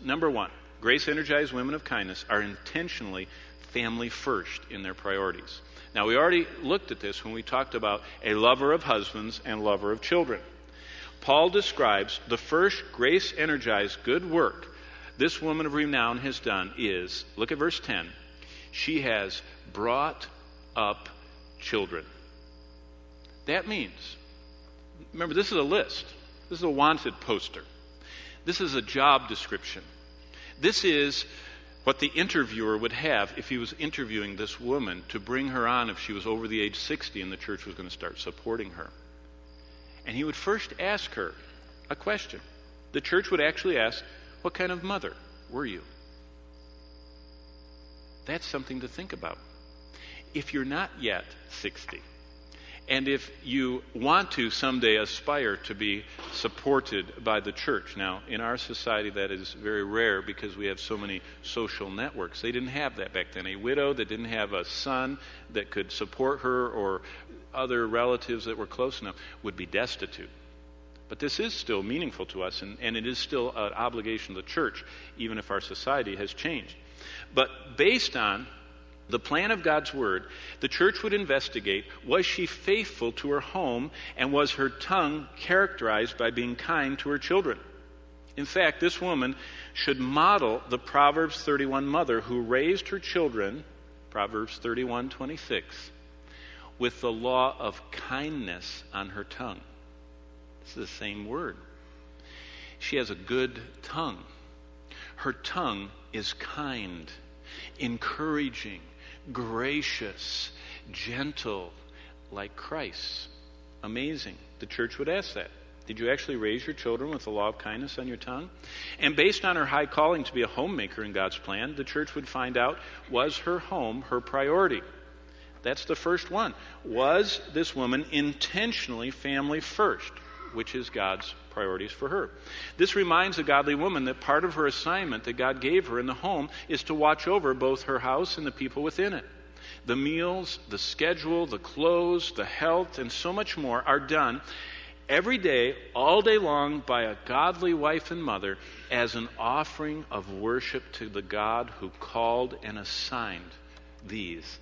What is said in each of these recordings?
Number one, grace-energized women of kindness are intentionally family first in their priorities. Now, we already looked at this when we talked about a lover of husbands and lover of children. Paul describes the first grace-energized good work this woman of renown has done is, look at verse 10, she has brought up children. That means, remember, this is a list. This is a wanted poster. This is a job description. This is what the interviewer would have if he was interviewing this woman to bring her on if she was over the age 60 and the church was going to start supporting her. And he would first ask her a question. The church would actually ask, what kind of mother were you? That's something to think about. If you're not yet 60, and if you want to someday aspire to be supported by the church. Now, in our society, that is very rare because we have so many social networks. They didn't have that back then. A widow that didn't have a son that could support her or other relatives that were close enough would be destitute. But this is still meaningful to us, and it is still an obligation of the church, even if our society has changed. But based on the plan of God's word, the church would investigate, was she faithful to her home, and was her tongue characterized by being kind to her children? In fact, this woman should model the Proverbs 31 mother who raised her children, Proverbs 31:26, with the law of kindness on her tongue. This is the same word. She has a good tongue. Her tongue is kind, encouraging, gracious, gentle, like Christ. Amazing. The church would ask that. Did you actually raise your children with the law of kindness on your tongue? And based on her high calling to be a homemaker in God's plan, the church would find out, was her home her priority? That's the first one. Was this woman intentionally family first, which is God's priorities for her? This reminds a godly woman that part of her assignment that God gave her in the home is to watch over both her house and the people within it. The meals, the schedule, the clothes, the health, and so much more are done every day, all day long, by a godly wife and mother as an offering of worship to the God who called and assigned these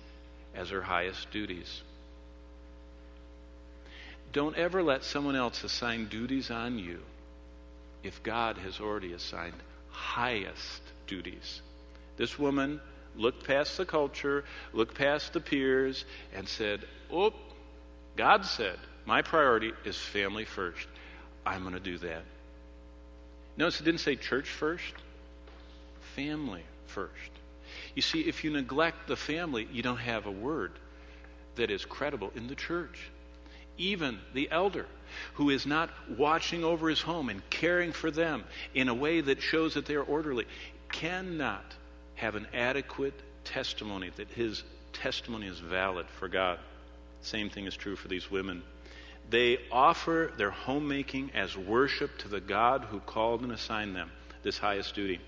as her highest duties. Don't ever let someone else assign duties on you if God has already assigned highest duties. This woman looked past the culture, looked past the peers, and said, oh, God said, my priority is family first. I'm going to do that. Notice it didn't say church first, family first. You see, if you neglect the family, you don't have a word that is credible in the church. Even the elder who is not watching over his home and caring for them in a way that shows that they are orderly cannot have an adequate testimony that his testimony is valid for God. Same thing is true for these women. They offer their homemaking as worship to the God who called and assigned them this highest duty.